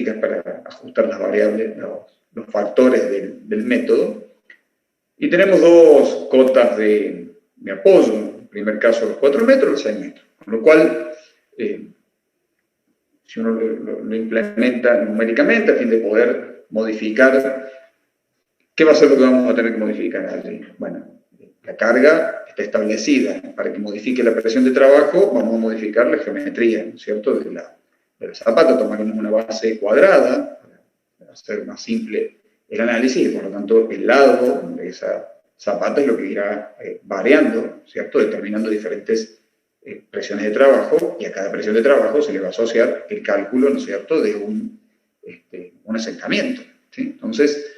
aritméticas para ajustar las variables, los factores del método. Y tenemos dos cotas de apoyo, en el primer caso los 4 metros, los 6 metros. Con lo cual, si uno lo implementa numéricamente a fin de poder modificar, ¿qué va a ser lo que vamos a tener que modificar allí? Bueno, la carga está establecida. Para que modifique la presión de trabajo, vamos a modificar la geometría, ¿no es cierto?, de la zapata. Tomaremos una base cuadrada para hacer más simple el análisis, y por lo tanto el lado de esa zapata es lo que irá variando, ¿cierto?, determinando diferentes presiones de trabajo, y a cada presión de trabajo se le va a asociar el cálculo, ¿no es cierto?, de un asentamiento, ¿sí? Entonces,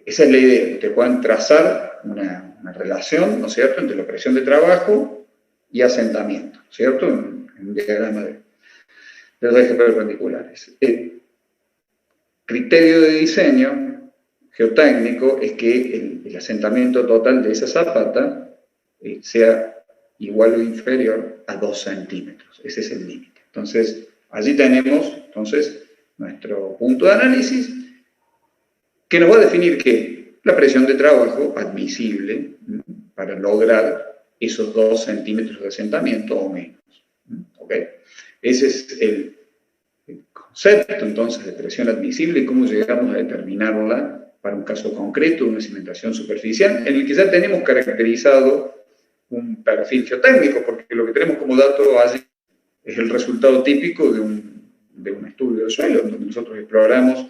esa es la idea, que ustedes puedan trazar una relación, ¿no es cierto?, entre la presión de trabajo y asentamiento, ¿cierto?, en un diagrama de los ejes perpendiculares. El criterio de diseño geotécnico es que el asentamiento total de esa zapata sea igual o inferior a 2 centímetros. Ese es el límite. Entonces, allí tenemos nuestro punto de análisis, que nos va a definir ¿qué? La presión de trabajo admisible para lograr esos 2 centímetros de asentamiento o menos. ¿Ok? Ese es el concepto, entonces, de presión admisible y cómo llegamos a determinarla para un caso concreto, una cimentación superficial, en el que ya tenemos caracterizado un perfil geotécnico, porque lo que tenemos como dato allí es el resultado típico de un estudio del suelo, donde nosotros exploramos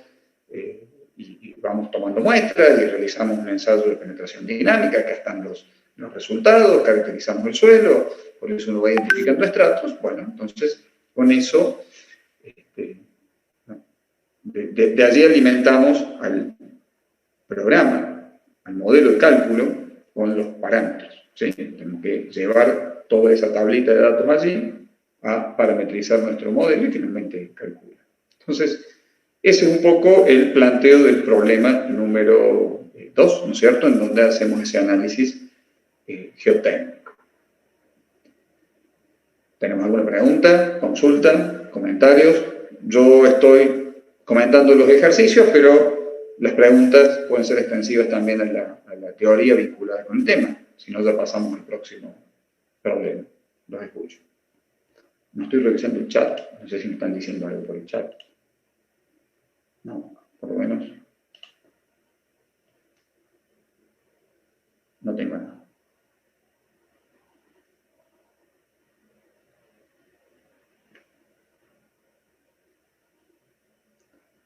y vamos tomando muestras y realizamos un ensayo de penetración dinámica. Acá están los resultados, caracterizamos el suelo, por eso uno va identificando estratos. Bueno, entonces, con eso, de allí alimentamos al programa, al modelo de cálculo, con los parámetros, ¿sí? Tenemos que llevar toda esa tablita de datos allí a parametrizar nuestro modelo y finalmente calcula. Entonces, ese es un poco el planteo del problema número 2, ¿no es cierto?, en donde hacemos ese análisis geotécnico. ¿Tenemos alguna pregunta, consulta, comentarios? Yo estoy comentando los ejercicios, pero las preguntas pueden ser extensivas también a la teoría vinculada con el tema. Si no, ya pasamos al próximo problema. Los escucho. No estoy revisando el chat. No sé si me están diciendo algo por el chat. No, por lo menos no tengo nada.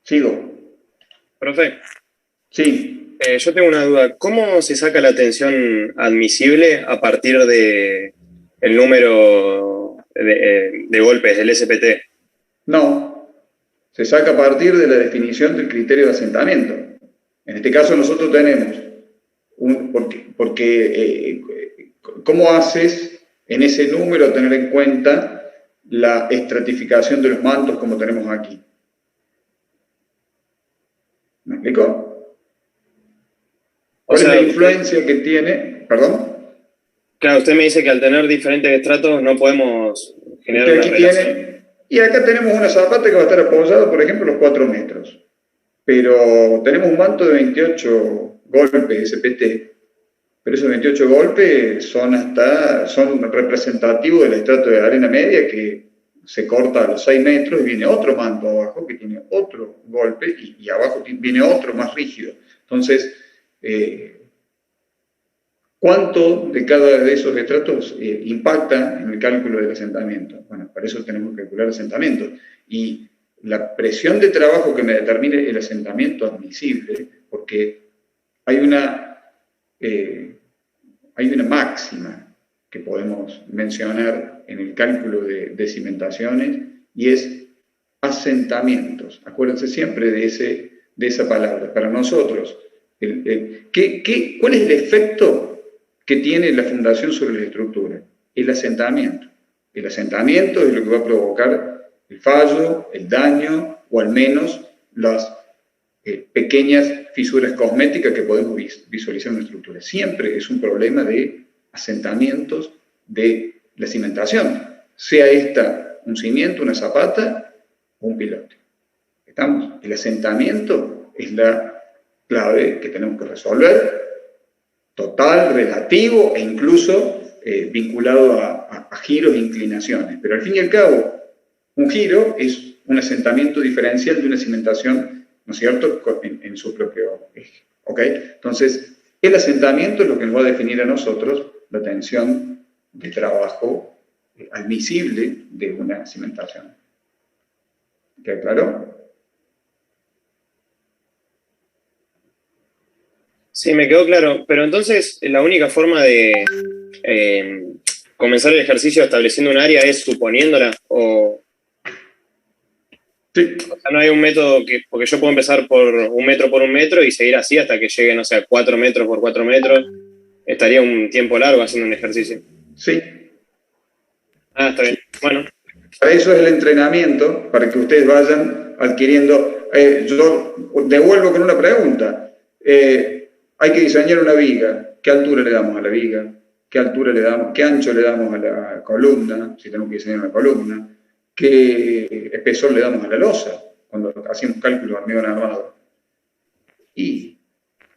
Sigo. Profe. Sí. Yo tengo una duda. ¿Cómo se saca la tensión admisible a partir de el número de golpes del SPT? No. Se saca a partir de la definición del criterio de asentamiento. En este caso nosotros tenemos ¿cómo haces en ese número tener en cuenta la estratificación de los mantos como tenemos aquí? ¿Me explico? ¿Cuál es la influencia que tiene? ¿Perdón? Claro, usted me dice que al tener diferentes estratos no podemos generar una relación. Y acá tenemos una zapata que va a estar apoyada, por ejemplo, los 4 metros. Pero tenemos un manto de 28 golpes SPT, pero esos 28 golpes son representativos del estrato de arena media, que se corta a los 6 metros y viene otro manto abajo que tiene otro golpe y abajo viene otro más rígido. Entonces, ¿cuánto de cada de esos estratos impacta en el cálculo del asentamiento? Bueno, para eso tenemos que calcular el asentamiento. Y la presión de trabajo que me determine el asentamiento admisible, porque hay una máxima que podemos mencionar en el cálculo de cimentaciones, y es asentamientos. Acuérdense siempre de esa palabra. Para nosotros, ¿cuál es el efecto que tiene la fundación sobre la estructura? El asentamiento. El asentamiento es lo que va a provocar el fallo, el daño, o al menos las pequeñas fisuras cosméticas que podemos visualizar en la estructura. Siempre es un problema de asentamientos de la cimentación, sea esta un cimiento, una zapata o un pilote. ¿Estamos? El asentamiento es la clave que tenemos que resolver, total, relativo e incluso vinculado a giros e inclinaciones. Pero al fin y al cabo, un giro es un asentamiento diferencial de una cimentación, ¿no es cierto?, en su propio eje. ¿Ok? Entonces, el asentamiento es lo que nos va a definir a nosotros la tensión de trabajo admisible de una cimentación. ¿Queda claro? Sí, me quedó claro. Pero entonces, la única forma de comenzar el ejercicio estableciendo un área es suponiéndola, Sí. o sea, no hay un método porque yo puedo empezar por un metro y seguir así hasta que llegue, no sé, a 4 metros por 4 metros. Estaría un tiempo largo haciendo un ejercicio. Sí. Ah, está bien. Bueno. Para eso es el entrenamiento, para que ustedes vayan adquiriendo. Yo devuelvo con una pregunta. Hay que diseñar una viga. ¿Qué altura le damos a la viga? ¿Qué altura le damos? ¿Qué ancho le damos a la columna? Si tenemos que diseñar una columna. ¿Qué espesor le damos a la losa? Cuando hacemos cálculos de hormigón armado. Y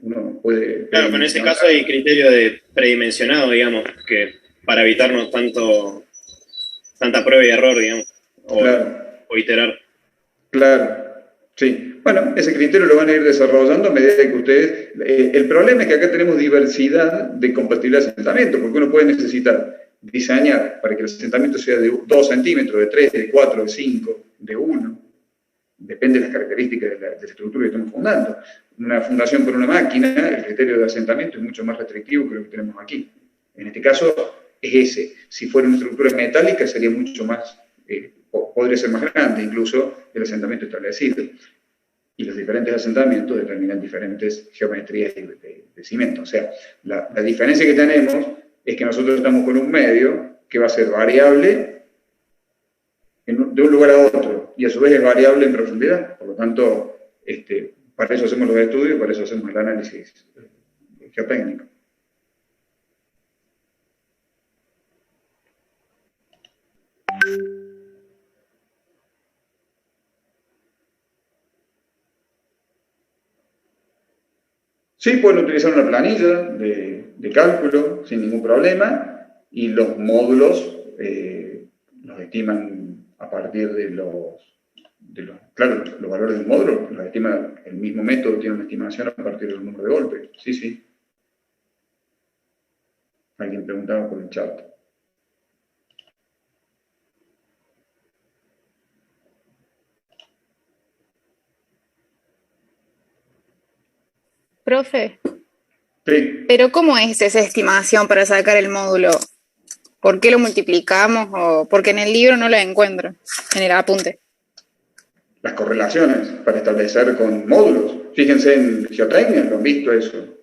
uno puede... Claro, pero en ese caso hay criterio de predimensionado, digamos, que para evitarnos tanta prueba y error, digamos, Claro. o iterar. Claro, sí. Bueno, ese criterio lo van a ir desarrollando a medida que ustedes... el problema es que acá tenemos diversidad de compatibilidad de asentamiento, porque uno puede necesitar diseñar para que el asentamiento sea de 2 centímetros, de 3, de 4, de 5, de 1. Depende de las características de la estructura que estamos fundando. Una fundación por una máquina, el criterio de asentamiento es mucho más restrictivo que lo que tenemos aquí. En este caso es ese. Si fuera una estructura metálica sería mucho más... podría ser más grande incluso el asentamiento establecido. Y los diferentes asentamientos determinan diferentes geometrías de cimiento. O sea, la diferencia que tenemos es que nosotros estamos con un medio que va a ser variable de un lugar a otro, y a su vez es variable en profundidad. Por lo tanto, para eso hacemos los estudios, para eso hacemos el análisis geotécnico. Sí, pueden utilizar una planilla de cálculo sin ningún problema, y los módulos los estiman a partir de claro, los valores del módulo los estima el mismo método, tiene una estimación a partir del número de golpes. Sí, sí. Alguien preguntaba por el chat. Profe, Sí. pero ¿cómo es esa estimación para sacar el módulo? ¿Por qué lo multiplicamos? Porque en el libro no la encuentro, en el apunte. Las correlaciones para establecer con módulos. Fíjense en geotecnia, lo han visto eso.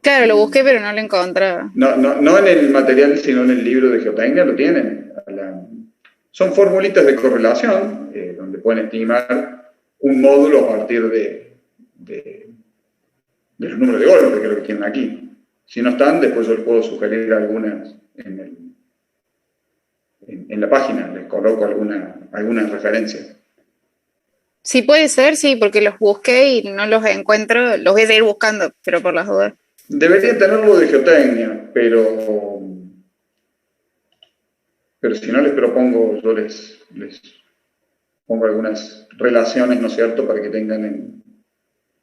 Claro, lo busqué, pero no lo encontraba. No en el material, sino en el libro de geotecnia lo tienen. Son formulitas de correlación, donde pueden estimar un módulo a partir de los números de golpe, que es lo que tienen aquí. Si no están, después yo les puedo sugerir algunas en la página, les coloco algunas referencias. Sí, puede ser, sí, porque los busqué y no los encuentro. Los voy a seguir buscando, pero por las dudas. Deberían tenerlo de geotecnia, pero si no les propongo, yo les pongo algunas relaciones, ¿no es cierto?, para que tengan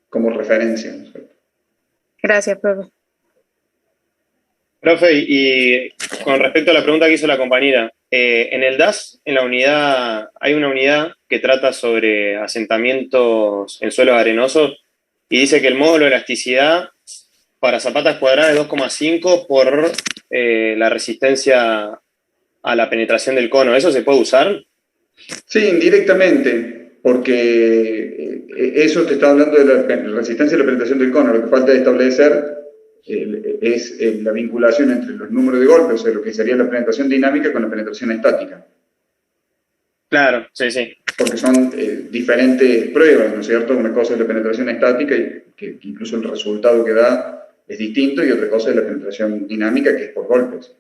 como referencia, ¿no es cierto? Gracias, profe. Profe, y con respecto a la pregunta que hizo la compañera, en el DAS, en la unidad, hay una unidad que trata sobre asentamientos en suelos arenosos y dice que el módulo de elasticidad para zapatas cuadradas es 2,5 por la resistencia a la penetración del cono. ¿Eso se puede usar? Sí, indirectamente, porque eso te está hablando de la resistencia a la penetración del cono. Lo que falta es establecer es la vinculación entre los números de golpes, o sea, lo que sería la penetración dinámica con la penetración estática. Claro, sí, sí. Porque son diferentes pruebas, ¿no es cierto? Una cosa es la penetración estática, que incluso el resultado que da es distinto, y otra cosa es la penetración dinámica, que es por golpes.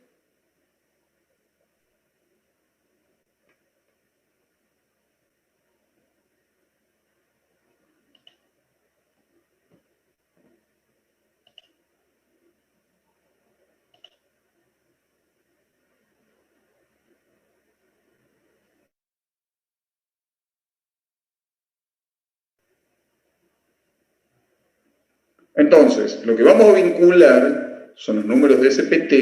Entonces, lo que vamos a vincular son los números de SPT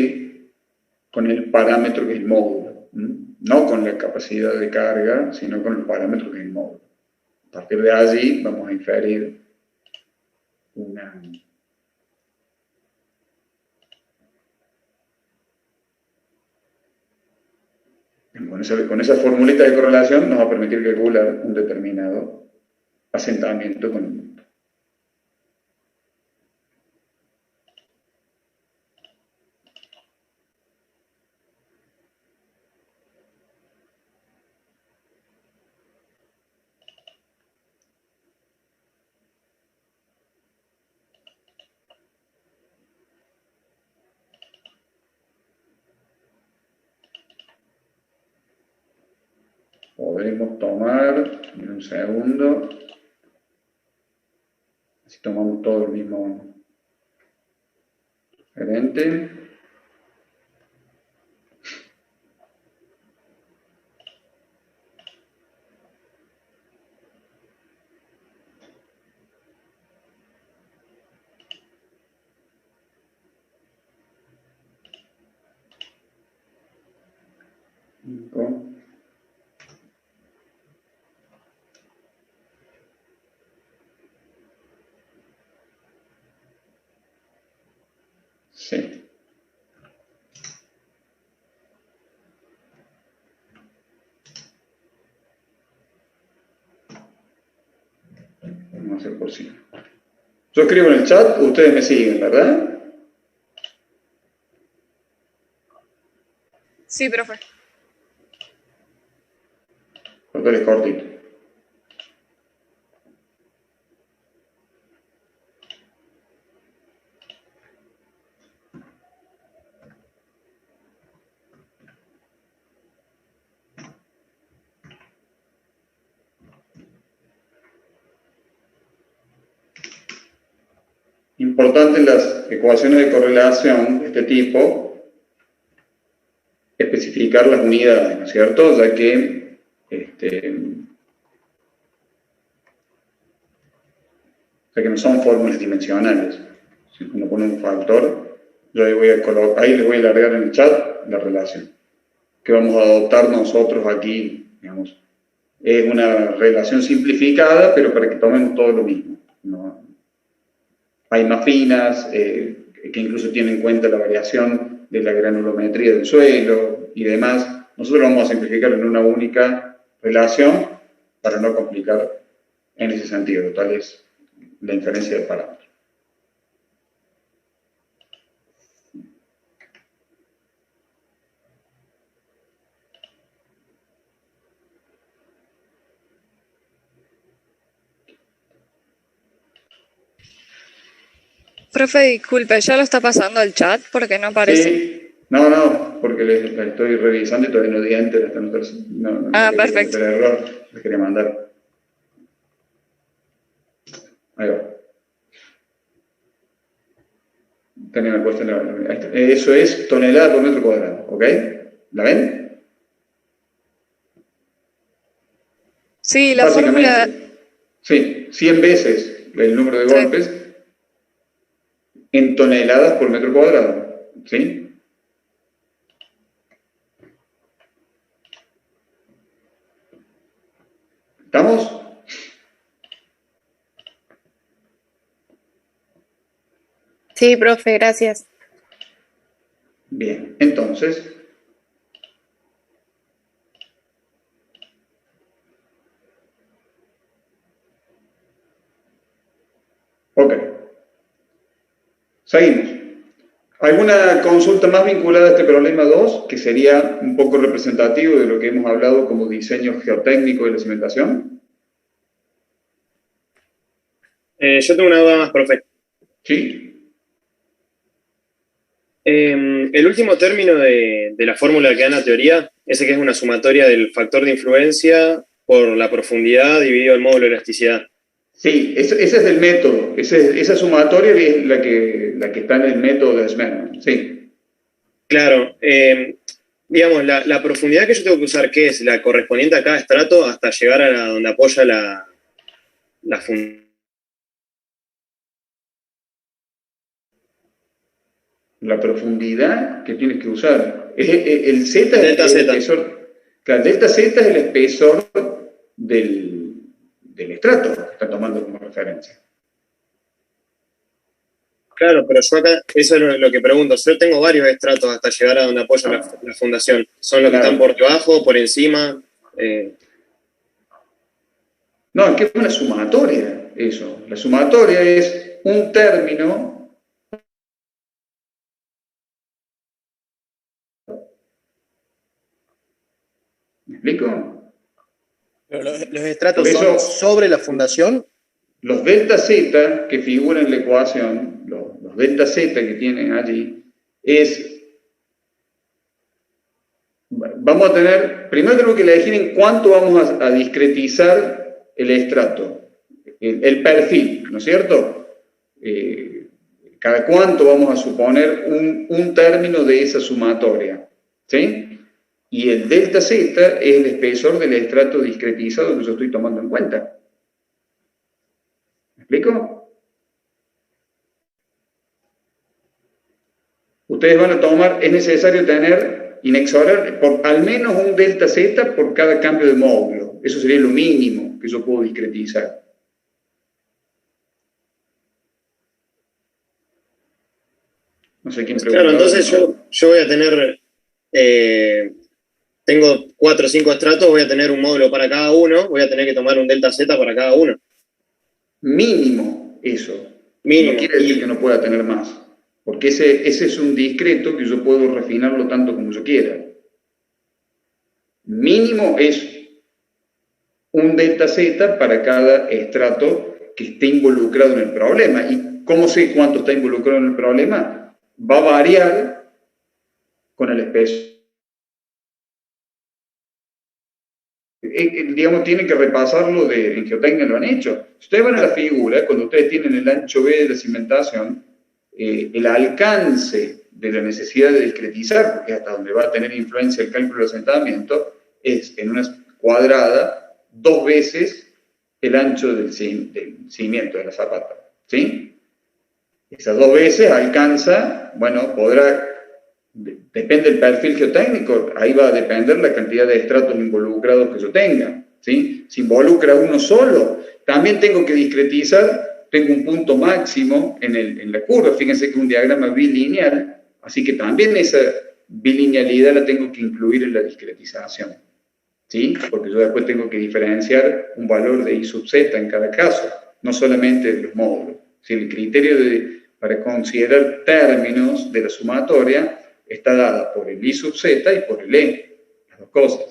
con el parámetro que es el módulo. No con la capacidad de carga, sino con el parámetro que es el módulo. A partir de allí vamos a inferir una... Con esa formulita de correlación nos va a permitir calcular un determinado asentamiento con el mundo. Podemos tomar, en un segundo, si tomamos todo el mismo referente. Sí. Vamos a hacer por sí. Yo escribo en el chat, ustedes me siguen, ¿verdad? Sí, profe. Cortales cortito. Importante en las ecuaciones de correlación de este tipo especificar las unidades, ¿no es cierto? Ya que no son fórmulas dimensionales. Si uno pone un factor, yo ahí les voy a largar en el chat la relación que vamos a adoptar nosotros aquí, digamos. Es una relación simplificada, pero para que tomemos todo lo mismo, ¿no? Hay más finas, que incluso tienen en cuenta la variación de la granulometría del suelo y demás. Nosotros vamos a simplificarlo en una única relación para no complicar en ese sentido. Tal es la inferencia del parámetro. Profe, disculpe, ¿ya lo está pasando al chat? Porque no aparece. Sí, no, porque la estoy revisando y todavía no di enter. No perfecto. El error, les quería mandar. Ahí va. Tenía una puesta eso es tonelada por metro cuadrado, ¿ok? ¿La ven? Sí, la fórmula... Sí, 100 veces el número de golpes en toneladas por metro cuadrado, ¿sí? ¿Estamos? Sí, profe, gracias. Bien, entonces... Ok. Seguimos. ¿Alguna consulta más vinculada a este problema 2, que sería un poco representativo de lo que hemos hablado como diseño geotécnico de la cimentación? Yo tengo una duda más, profe. Sí. El último término de la fórmula que da en la teoría, ese que es una sumatoria del factor de influencia por la profundidad dividido el módulo de elasticidad. Sí, ese es el método. Esa sumatoria es la que está en el método de Smerman. Sí. Claro. Digamos, la profundidad que yo tengo que usar, ¿qué es? La correspondiente a cada estrato hasta llegar a donde apoya la fundación. la profundidad que tienes que usar. El Z es Delta el Z. espesor. Claro, el delta Z es el espesor del estrato que está tomando como referencia. Claro, pero yo acá, eso es lo que pregunto. Yo tengo varios estratos hasta llegar a donde apoyo la fundación. ¿Son los que Claro. están por debajo, por encima? No, es que es una sumatoria eso. La sumatoria es un término. ¿Me explico? Pero los estratos Por eso- son sobre la fundación. Los delta Z que figuran en la ecuación, los delta Z que tienen allí, vamos a tener, primero tenemos que elegir en cuánto vamos a discretizar el estrato, el perfil, ¿no es cierto? Cada cuánto vamos a suponer un término de esa sumatoria, ¿sí? Y el delta Z es el espesor del estrato discretizado que yo estoy tomando en cuenta. ¿Me explico? Ustedes van a tomar, es necesario tener inexorable, al menos un delta Z por cada cambio de módulo. Eso sería lo mínimo que yo puedo discretizar. No sé quién pregunta. Claro, entonces yo voy a tener, tengo 4 o 5 estratos, voy a tener un módulo para cada uno, voy a tener que tomar un delta Z para cada uno. Mínimo eso. Mínimo. No quiere decir que no pueda tener más. Porque ese es un discreto que yo puedo refinarlo tanto como yo quiera. Mínimo es un delta Z para cada estrato que esté involucrado en el problema. ¿Y cómo sé cuánto está involucrado en el problema? Va a variar con el espesor. Digamos, tienen que repasarlo en geotecnia, lo han hecho. Si ustedes van a la figura, cuando ustedes tienen el ancho B de la cimentación, el alcance de la necesidad de discretizar, porque hasta donde va a tener influencia el cálculo de asentamiento, es en una cuadrada 2 veces el ancho del cimiento de la zapata. ¿Sí? Esas 2 veces alcanza, bueno, podrá, depende del perfil geotécnico, ahí va a depender la cantidad de estratos involucrados que yo tenga. ¿Sí? Si involucra uno solo, también tengo que discretizar. Tengo un punto máximo en la curva, fíjense que es un diagrama bilineal, así que también esa bilinealidad la tengo que incluir en la discretización, ¿sí? Porque yo después tengo que diferenciar un valor de I sub z en cada caso, no solamente de los módulos. ¿Sí? El criterio para considerar términos de la sumatoria está dada por el I sub z y por el E, las dos cosas.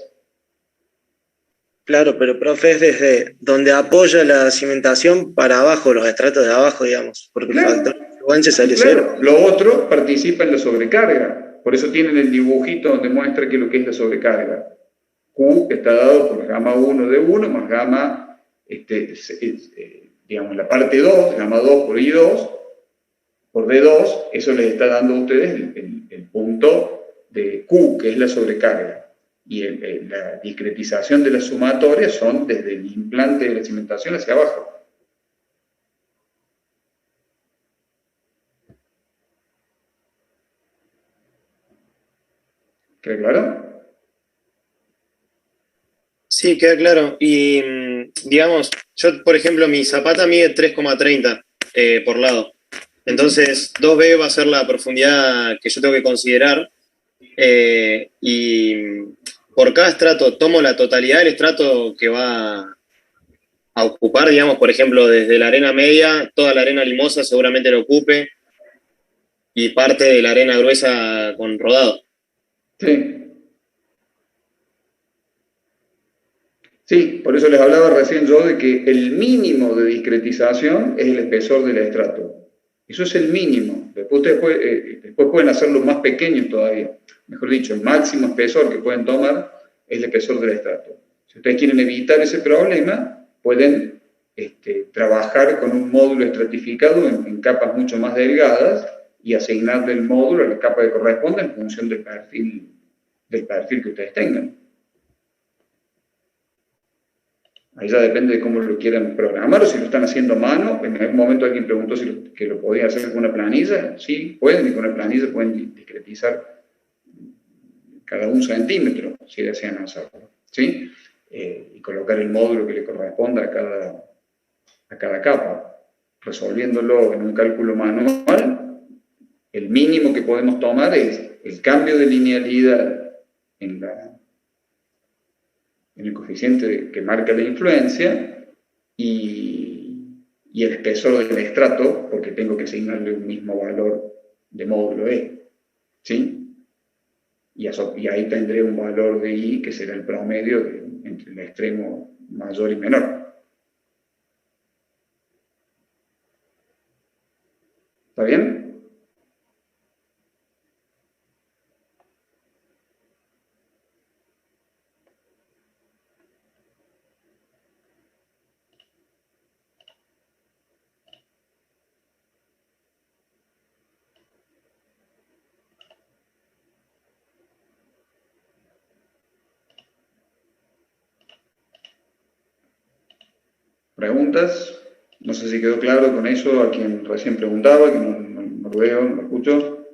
Claro, pero profe, es desde donde apoya la cimentación para abajo, los estratos de abajo, digamos, porque Claro. el factor de influencia sale Claro, cero. lo otro participa en la sobrecarga. Por eso tienen el dibujito donde muestra que lo que es la sobrecarga. Q está dado por gamma 1 de 1 más gamma, digamos, la parte 2, gamma 2 por I2, por D2, eso les está dando a ustedes el punto de Q, que es la sobrecarga. Y la discretización de la sumatoria son desde el implante de la cimentación hacia abajo. ¿Queda claro? Sí, queda claro. Y digamos, yo, por ejemplo, mi zapata mide 3,30 por lado. Entonces, 2B va a ser la profundidad que yo tengo que considerar. Y por cada estrato, tomo la totalidad del estrato que va a ocupar, digamos, por ejemplo, desde la arena media, toda la arena limosa seguramente lo ocupe, y parte de la arena gruesa con rodado. Sí. Sí, por eso les hablaba recién yo de que el mínimo de discretización es el espesor del estrato. Eso es el mínimo. Después pueden hacerlo más pequeños todavía. Mejor dicho, el máximo espesor que pueden tomar es el espesor del estrato. Si ustedes quieren evitar ese problema, pueden trabajar con un módulo estratificado en capas mucho más delgadas y asignarle el módulo a la capa que corresponda en función del perfil que ustedes tengan. Ahí ya depende de cómo lo quieran programar o si lo están haciendo a mano. En algún momento alguien preguntó si que lo podía hacer con una planilla. Sí, pueden, y con una planilla pueden discretizar cada 1 centímetro, si desean hacerlo, ¿sí? Y colocar el módulo que le corresponda a cada capa, resolviéndolo en un cálculo manual. El mínimo que podemos tomar es el cambio de linealidad en el coeficiente que marca la influencia y el espesor del estrato, porque tengo que asignarle un mismo valor de módulo E, ¿sí? Y ahí tendré un valor de I que será el promedio entre el extremo mayor y menor. ¿Está bien? ¿Preguntas? No sé si quedó claro con eso a quien recién preguntaba, que no lo veo, no lo escucho.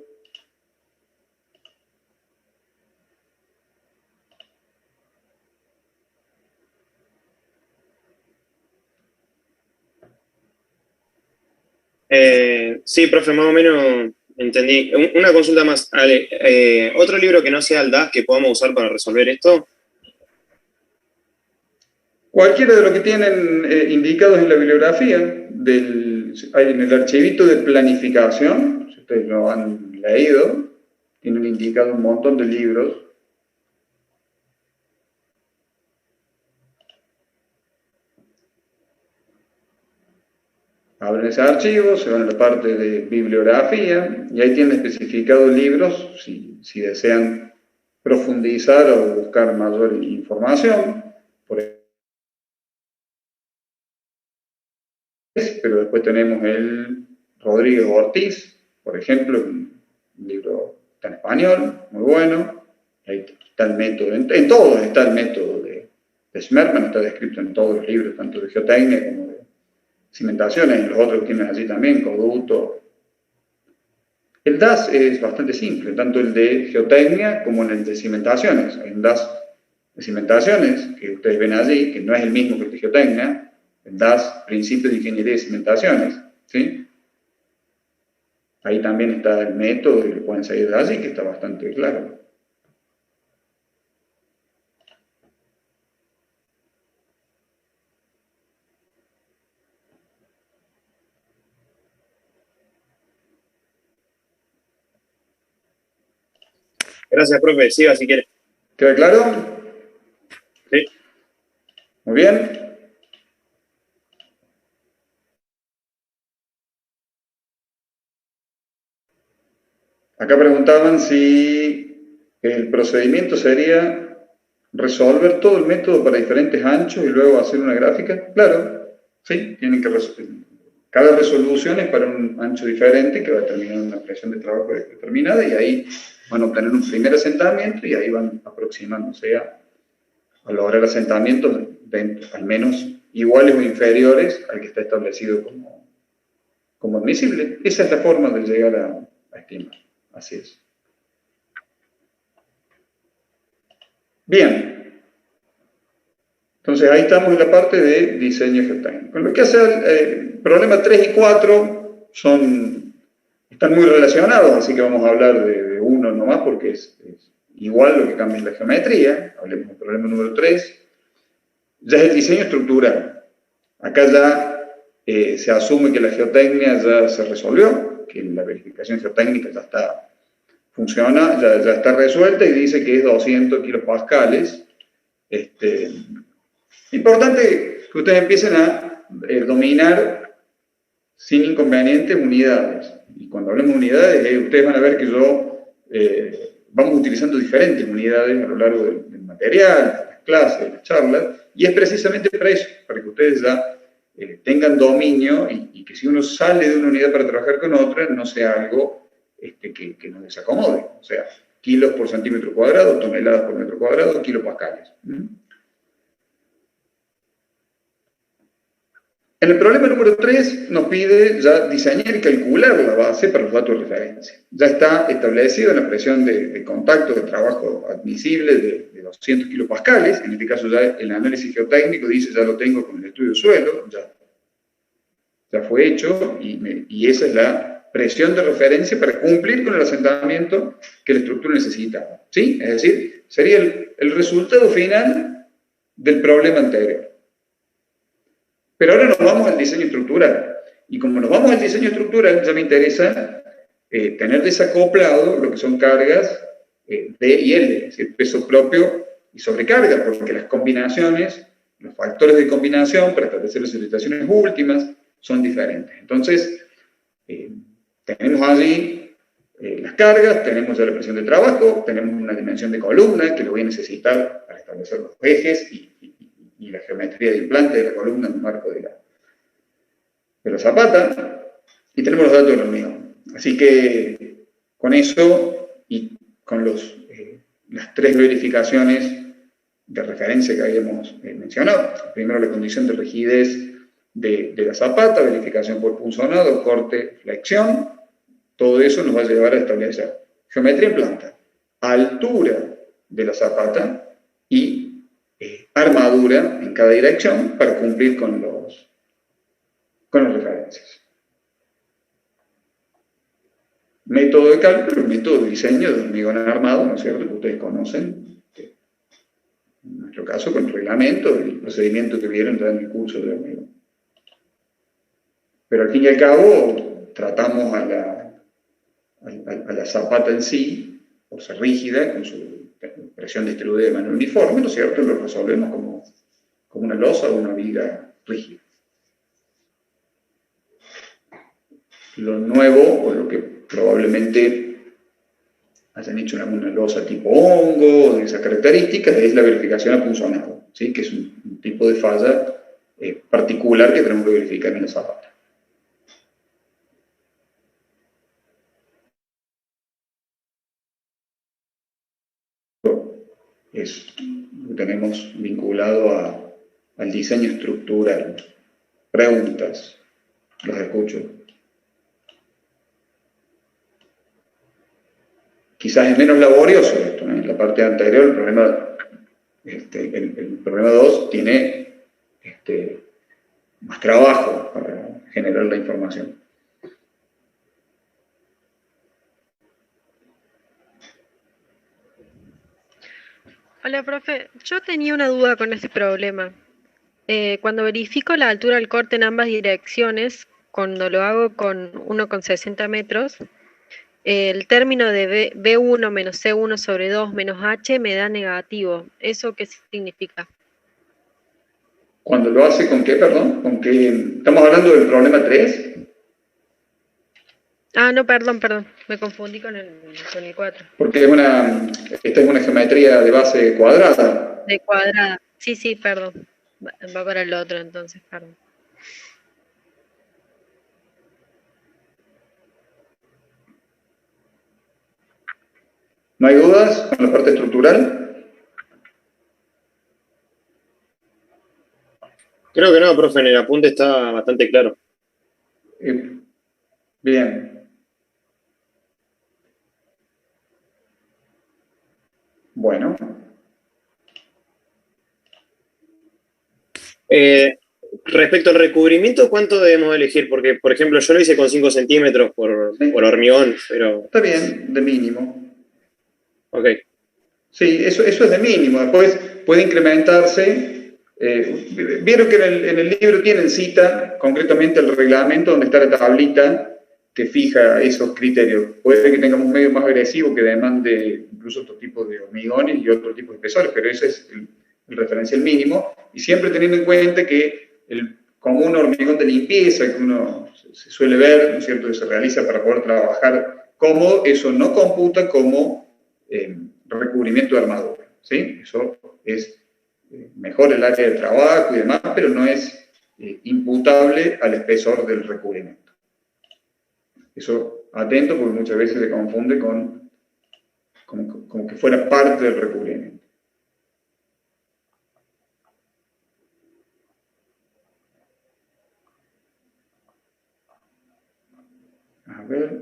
Sí, profe, más o menos entendí. Una consulta más, Ale. ¿Otro libro que no sea el DAS que podamos usar para resolver esto? Cualquiera de los que tienen indicados en la bibliografía, en el archivito de planificación, si ustedes lo han leído, tienen indicado un montón de libros. Abren ese archivo, se van a la parte de bibliografía y ahí tienen especificados libros si desean profundizar o buscar mayor información. Pero después tenemos el Rodríguez Ortiz, por ejemplo, un libro está en español, muy bueno. Ahí está el método, en todos está el método de Schmerman, está descrito en todos los libros, tanto de geotecnia como de cimentaciones, en los otros que tienen allí también, Coduto. El DAS es bastante simple, tanto el de geotecnia como el de cimentaciones. Hay un DAS de cimentaciones que ustedes ven allí, que no es el mismo que el de geotecnia. El DAS, Principios de Ingeniería de Cimentaciones, ¿sí? Ahí también está el método y lo pueden seguir de allí, que está bastante claro. Gracias, profe. Siga si quiere. ¿Queda claro? Sí. Muy bien. Acá preguntaban si el procedimiento sería resolver todo el método para diferentes anchos y luego hacer una gráfica. Claro, sí, tienen que resolver. Cada resolución es para un ancho diferente que va a determinar una presión de trabajo determinada y ahí van a obtener un primer asentamiento y ahí van aproximándose a lograr asentamientos al menos iguales o inferiores al que está establecido como admisible. Esa es la forma de llegar a estimar. Así es. Bien. Entonces ahí estamos en la parte de diseño geotécnico. En lo que hace el problema 3 y 4 están muy relacionados, así que vamos a hablar de uno nomás porque es igual, lo que cambia es la geometría. Hablemos del problema número 3. Ya es el diseño estructural. Acá ya se asume que la geotecnia ya se resolvió, que la verificación geotécnica ya está funciona, ya está resuelta y dice que es 200 kilopascales. Importante que ustedes empiecen a dominar sin inconveniente unidades. Y cuando hablemos de unidades, ustedes van a ver que vamos utilizando diferentes unidades a lo largo del material, de las clases, de las charlas, y es precisamente para eso, para que ustedes ya tengan dominio y que si uno sale de una unidad para trabajar con otra, no sea algo que nos desacomode. O sea, kilos por centímetro cuadrado, toneladas por metro cuadrado, kilopascales. En el problema número 3 nos pide ya diseñar y calcular la base para los datos de referencia. Ya está establecido la presión de contacto de trabajo admisible de 200 kilopascales. En este caso ya el análisis geotécnico dice ya lo tengo con el estudio de suelo, ya fue hecho y esa es la presión de referencia para cumplir con el asentamiento que la estructura necesita. ¿Sí? Es decir, sería el resultado final del problema anterior. Pero ahora nos vamos al diseño estructural. Y como nos vamos al diseño estructural, ya me interesa tener desacoplado lo que son cargas D y L, es decir, peso propio y sobrecarga, porque las combinaciones, los factores de combinación para establecer las situaciones últimas son diferentes. Entonces, tenemos allí las cargas, tenemos ya la presión de trabajo, tenemos una dimensión de columna que lo voy a necesitar para establecer los ejes y la geometría de implante de la columna en el marco de la zapata, y tenemos los datos del hormigón. Así que con eso y con las 3 verificaciones de referencia que habíamos mencionado, primero la condición de rigidez de la zapata, verificación por punzonado, corte, flexión, todo eso nos va a llevar a establecer geometría en planta, altura de la zapata y armadura en cada dirección para cumplir con las referencias. Método de cálculo, método de diseño de hormigón armado, ¿no es cierto?, que ustedes conocen, en nuestro caso con el reglamento, el procedimiento que vieron ya en el curso de hormigón. Pero al fin y al cabo, tratamos a la zapata en sí, por ser rígida, con su presión distribuida de manera uniforme, ¿no es cierto?, lo resolvemos como una losa o una viga rígida. Lo nuevo, o lo que probablemente hayan hecho en alguna losa tipo hongo, de esas características, es la verificación a punzonado, ¿sí?, que es un tipo de falla particular que tenemos que verificar en la zapata. Lo tenemos vinculado al diseño estructural. Preguntas, los escucho. Quizás es menos laborioso esto, ¿no? En la parte anterior el problema 2 tiene más trabajo para generar la información. Hola, profe. Yo tenía una duda con este problema. Cuando verifico la altura del corte en ambas direcciones, cuando lo hago con 1,60 metros, el término de B1 menos C1 sobre 2 menos H me da negativo. ¿Eso qué significa? Cuando lo hace con qué, perdón, con qué, estamos hablando del problema 3. Ah, no, perdón, me confundí con el 4. Porque esta es una geometría de base cuadrada. De cuadrada. Sí, perdón. Va para el otro entonces, perdón. ¿No hay dudas con la parte estructural? Creo que no, profe, en el apunte está bastante claro. Bien. Bueno. Respecto al recubrimiento, ¿cuánto debemos elegir? Porque, por ejemplo, yo lo hice con 5 centímetros por hormigón, pero... Está bien, de mínimo. Ok. Sí, eso es de mínimo. Después puede incrementarse. Vieron que en el libro tienen cita concretamente el reglamento donde está la tablita que fija esos criterios. Puede que tengamos un medio más agresivo que demande incluso otro tipo de hormigones y otro tipo de espesores, pero ese es el referencial mínimo. Y siempre teniendo en cuenta que el común hormigón de limpieza que uno se suele ver, ¿no es cierto?, que se realiza para poder trabajar cómodo, eso no computa como recubrimiento de armadura, ¿sí? Eso es mejor el área de trabajo y demás, pero no es imputable al espesor del recubrimiento. Eso, atento, porque muchas veces se confunde como que fuera parte del recubrimiento. A ver.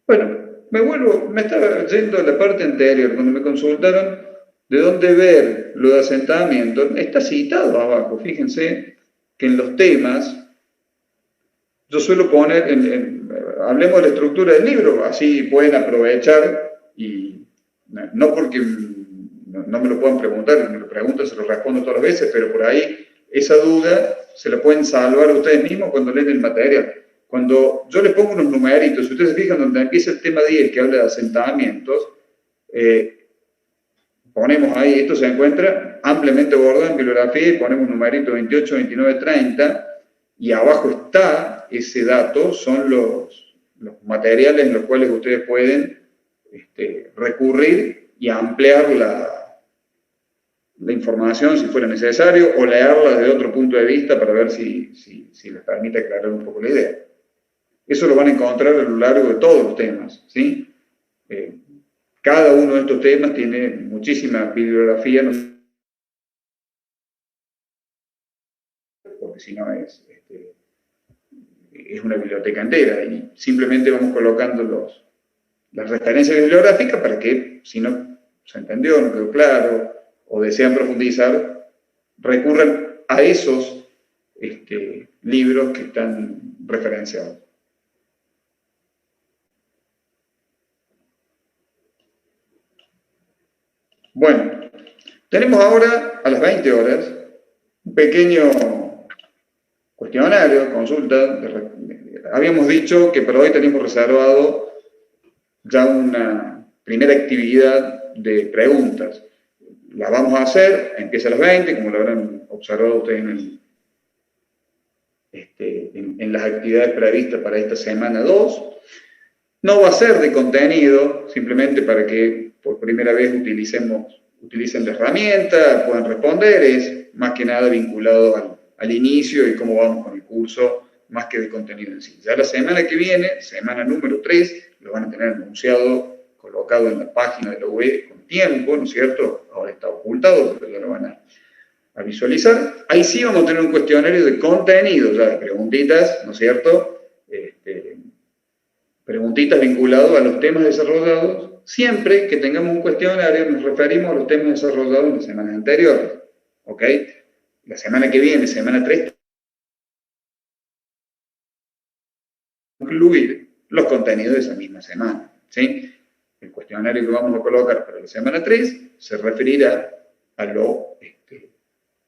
Bueno, me estaba yendo a la parte anterior, cuando me consultaron de dónde ver lo de asentamiento. Está citado abajo, fíjense que en los temas, yo suelo poner, hablemos de la estructura del libro, así pueden aprovechar y no porque no me lo puedan preguntar, me lo preguntan, se lo respondo todas las veces, pero por ahí esa duda se la pueden salvar ustedes mismos cuando leen el material. Cuando yo le pongo unos numeritos, si ustedes se fijan donde empieza el tema 10 que habla de asentamientos, ponemos ahí, esto se encuentra ampliamente abordado en bibliografía y ponemos numerito 28, 29, 30 y abajo está ese dato, son los materiales en los cuales ustedes pueden recurrir y ampliar la información si fuera necesario o leerla desde otro punto de vista para ver si les permite aclarar un poco la idea. Eso lo van a encontrar a lo largo de todos los temas, ¿sí? Cada uno de estos temas tiene muchísima bibliografía, porque si no es una biblioteca entera y simplemente vamos colocando las referencias bibliográficas para que, si no se entendió, no quedó claro o desean profundizar, recurran a esos libros que están referenciados. Bueno, tenemos ahora a las 20 horas un pequeño cuestionario, consulta. Habíamos dicho que para hoy tenemos reservado ya una primera actividad de preguntas. La vamos a hacer, empieza a las 20, como lo habrán observado ustedes en las actividades previstas para esta semana 2. No va a ser de contenido, simplemente para que por primera vez utilicen la herramienta, puedan responder, es más que nada vinculado al inicio y cómo vamos con el curso, más que de contenido en sí. Ya la semana que viene, semana número 3, lo van a tener anunciado, colocado en la página de la web con tiempo, ¿no es cierto? Ahora está ocultado, pero ya lo van a visualizar. Ahí sí vamos a tener un cuestionario de contenido, ya de preguntitas, ¿no es cierto? Preguntitas vinculadas a los temas desarrollados. Siempre que tengamos un cuestionario nos referimos a los temas desarrollados en las semanas anteriores, ¿ok? La semana que viene, semana 3, incluir los contenidos de esa misma semana, ¿sí? El cuestionario que vamos a colocar para la semana 3 se referirá a lo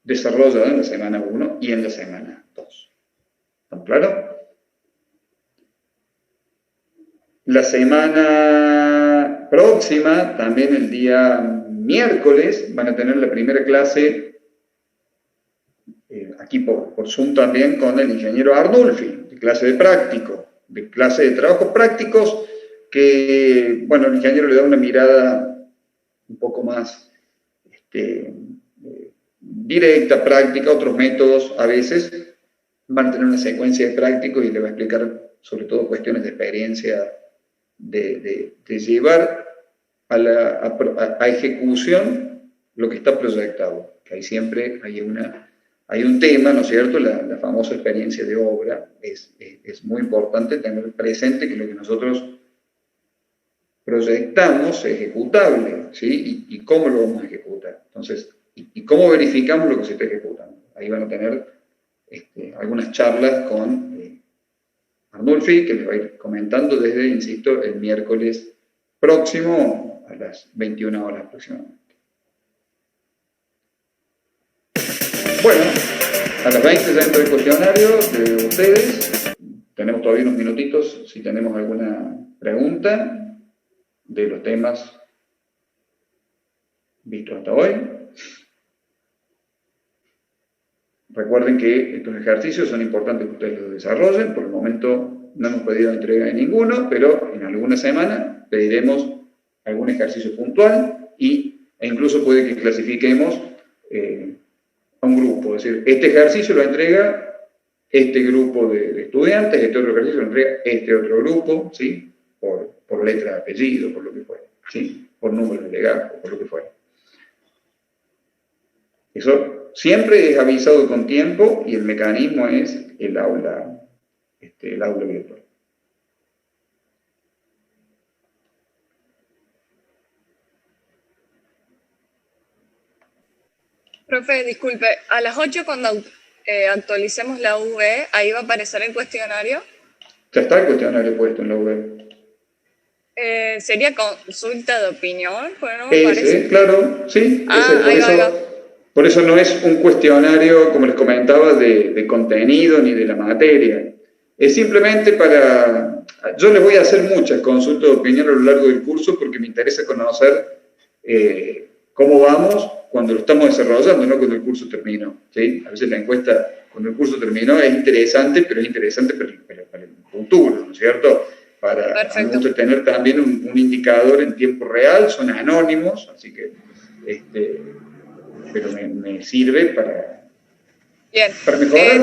desarrollado en la semana 1 y en la semana 2. ¿Está claro? La semana próxima, también el día miércoles, van a tener la primera clase, aquí por Zoom también, con el ingeniero Arnulfi, de clase de clase de trabajos prácticos, que, bueno, el ingeniero le da una mirada un poco más directa, práctica, otros métodos a veces van a tener una secuencia de prácticos y le va a explicar sobre todo cuestiones de experiencia de llevar a ejecución lo que está proyectado, que ahí siempre hay un tema, ¿no es cierto? La famosa experiencia de obra es muy importante tener presente que lo que nosotros proyectamos es ejecutable, ¿sí? ¿Y cómo lo vamos a ejecutar? Entonces, ¿y cómo verificamos lo que se está ejecutando? Ahí van a tener algunas charlas con Arnulfi, que les va a ir comentando desde, insisto, el miércoles próximo a las 21 horas aproximadamente. Bueno, a las 20 ya entra el cuestionario de ustedes. Tenemos todavía unos minutitos si tenemos alguna pregunta de los temas vistos hasta hoy. Recuerden que estos ejercicios son importantes que ustedes los desarrollen. Por el momento no hemos pedido entrega de ninguno, pero en alguna semana pediremos algún ejercicio puntual e incluso puede que clasifiquemos a un grupo. Es decir, este ejercicio lo entrega este grupo de estudiantes, este otro ejercicio lo entrega este otro grupo, ¿sí? Por por letra de apellido, por lo que fuera, ¿sí? Por número de legajo, por lo que fuera. Eso siempre es avisado con tiempo y el mecanismo es el aula virtual. Profe, disculpe, a las 8 cuando actualicemos la UV, ahí va a aparecer el cuestionario. Ya está el cuestionario puesto en la web. ¿Sería consulta de opinión? Pues no me parece. Claro, sí. Ahí va. Por eso no es un cuestionario, como les comentaba, de contenido ni de la materia. Es simplemente para... Yo les voy a hacer muchas consultas de opinión a lo largo del curso porque me interesa conocer cómo vamos cuando lo estamos desarrollando, no cuando el curso terminó, ¿sí? A veces la encuesta cuando el curso terminó es interesante, pero es interesante para el futuro, ¿no es cierto? Para tener también un indicador en tiempo real, son anónimos, así que, pero me sirve para mejorar.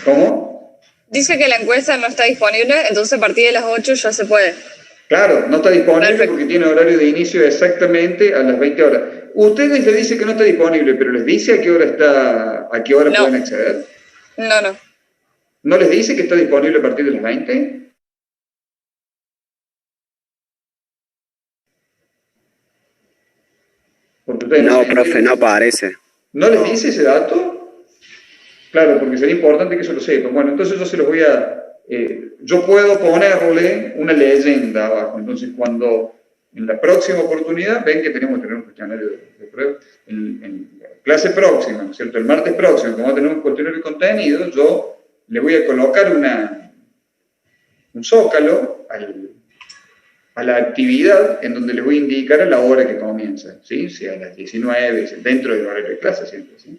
¿Cómo? Dice que la encuesta no está disponible, entonces a partir de las 8 ya se puede. Claro, no está disponible porque tiene horario de inicio exactamente a las 20 horas. Ustedes le dicen que no está disponible, pero ¿les dice a qué hora pueden acceder? No. ¿No les dice que está disponible a partir de las 20? No, profe, no aparece. ¿No les dice ese dato? Claro, porque sería importante que eso lo sepan. Bueno, entonces yo se los voy a... yo puedo ponerle una leyenda abajo. Entonces, cuando en la próxima oportunidad ven que tenemos que tener un cuestionario de prueba, en la clase próxima, ¿no es cierto? El martes próximo, como tenemos un cuestionario de contenido, yo le voy a colocar un zócalo a la actividad en donde les voy a indicar a la hora que comienza, ¿sí? Si a las 19, dentro del horario de clase siempre, ¿sí?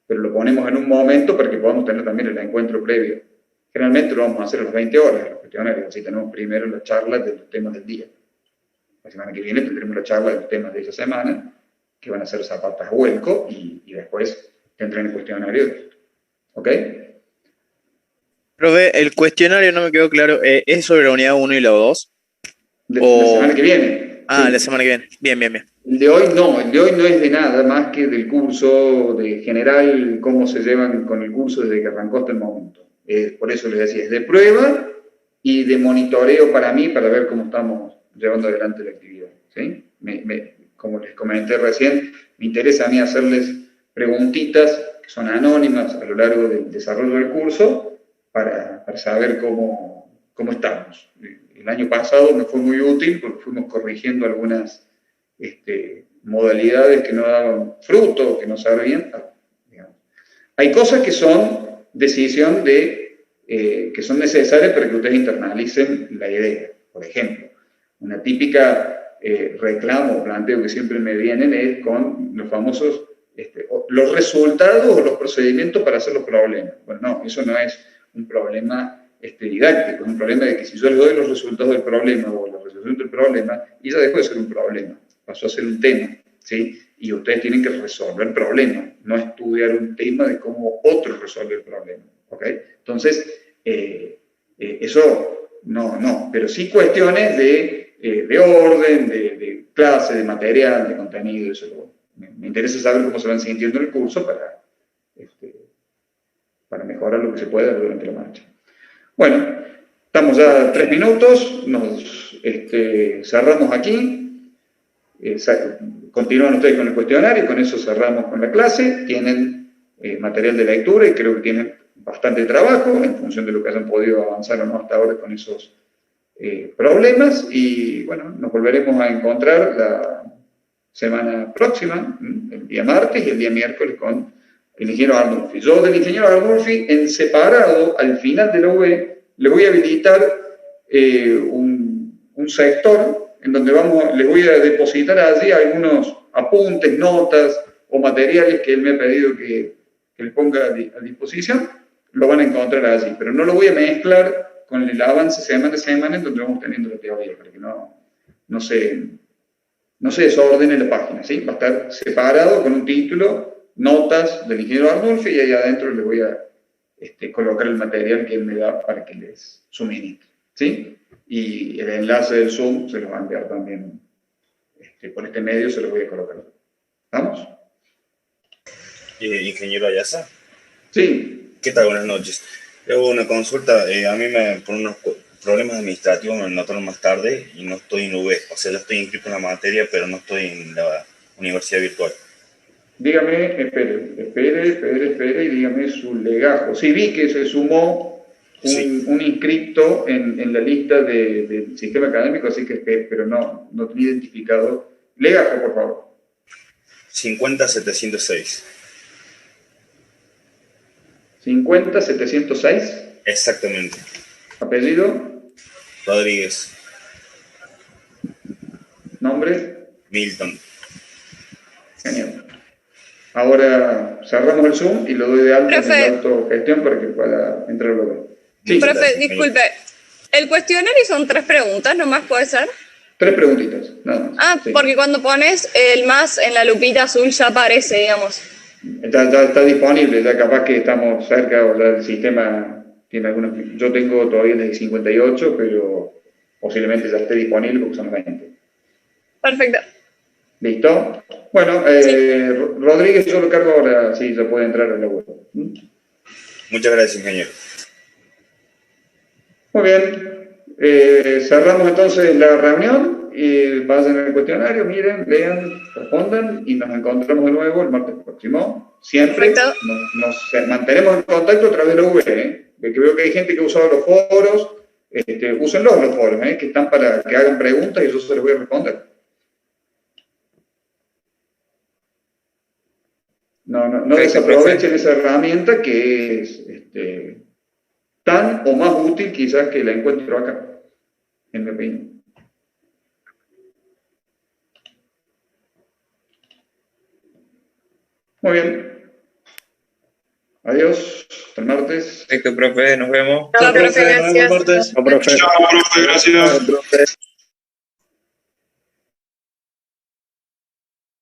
Pero lo ponemos en un momento para que podamos tener también el encuentro previo. Generalmente lo vamos a hacer a las 20 horas, los cuestionarios, así tenemos primero la charla de los temas del día. La semana que viene tendremos la charla de los temas de esa semana, que van a ser zapatas a vuelco, y después tendrán el cuestionario. ¿Ok? Profe, el cuestionario no me quedó claro, ¿es sobre la unidad 1 y la 2? La semana que viene. Sí. La semana que viene. Bien. El de hoy no es de nada más que del curso de general, cómo se llevan con el curso desde que arrancó hasta el momento. Por eso les decía, es de prueba y de monitoreo para mí, para ver cómo estamos llevando adelante la actividad, ¿sí? Como les comenté recién, me interesa a mí hacerles preguntitas que son anónimas a lo largo del desarrollo del curso para saber cómo estamos. El año pasado me fue muy útil porque fuimos corrigiendo algunas modalidades que no daban fruto, que no servían. Digamos. Hay cosas que son decisión que son necesarias para que ustedes internalicen la idea. Por ejemplo, una típica reclamo o planteo que siempre me vienen es con los famosos, los resultados o los procedimientos para hacer los problemas. Bueno, no, eso no es un problema didáctico, es un problema de que si yo les doy los resultados del problema o la resolución del problema, y ya dejó de ser un problema, pasó a ser un tema, ¿sí? Y ustedes tienen que resolver el problema, no estudiar un tema de cómo otro resuelve el problema, ¿ok? Entonces, eso no, pero sí cuestiones de orden, de clase, de material, de contenido, eso me interesa saber cómo se van sintiendo en el curso para mejorar lo que se pueda durante la marcha. Bueno, estamos ya a 3 minutos, nos cerramos aquí, continúan ustedes con el cuestionario, con eso cerramos con la clase, tienen material de lectura y creo que tienen bastante trabajo en función de lo que hayan podido avanzar o no hasta ahora con esos problemas y bueno, nos volveremos a encontrar la semana próxima, el día martes y el día miércoles con el ingeniero Arnulfi. Yo del ingeniero Arnulfi, en separado, al final de la UE, le voy a habilitar un sector en donde les voy a depositar allí algunos apuntes, notas o materiales que él me ha pedido que le ponga a disposición. Lo van a encontrar allí, pero no lo voy a mezclar con el avance semana a semana en donde vamos teniendo la teoría, para que no se desordene la página, ¿sí? Va a estar separado con un título, notas del ingeniero Arnulfi, y ahí adentro les voy a colocar el material que él me da para que les suministre, ¿sí? y el enlace del Zoom se los va a enviar también. Por este medio se los voy a colocar. ¿Vamos? Ingeniero Ayasa. Sí. ¿Qué tal? Buenas noches. Luego una consulta. A mí por unos problemas administrativos me notaron más tarde y no estoy en UV. O sea, yo estoy inscrito en la materia, pero no estoy en la universidad virtual. Dígame, espere y dígame su legajo. Sí, vi que se sumó un inscripto en la lista del sistema académico, así que pero no tenía identificado. Legajo, por favor. 50706. 50706. Exactamente. Apellido. Rodríguez. Nombre. Milton. Genial. Ahora cerramos el Zoom y lo doy de alta en la autogestión para que pueda entrar a lo. Sí. Profe, disculpe. El cuestionario son 3 preguntas, ¿nomás puede ser? 3 preguntitas, nada más. Sí. Porque cuando pones el más en la lupita azul ya aparece, digamos. Ya está disponible, ya capaz que estamos cerca, o ya el sistema tiene algunos. Yo tengo todavía desde 58, pero posiblemente ya esté disponible porque son 20. Perfecto. ¿Listo? Bueno, sí. Rodríguez, yo lo cargo ahora, sí, ya puede entrar en la web. Muchas gracias, ingeniero. Muy bien. Cerramos entonces la reunión y vayan al cuestionario, miren, lean, respondan y nos encontramos de nuevo el martes próximo. Siempre nos mantenemos en contacto a través de la UV, que veo que hay gente que ha usado los foros, úsenlos los foros, que están para que hagan preguntas y yo se les voy a responder. No desaprovechen esa herramienta que es tan o más útil quizás que la encuentro acá, en mi opinión. Muy bien. Adiós. Hasta el martes. Perfecto, profe. Nos vemos. Chao, profe. Gracias. Chao, profe. Chao, profe. Gracias.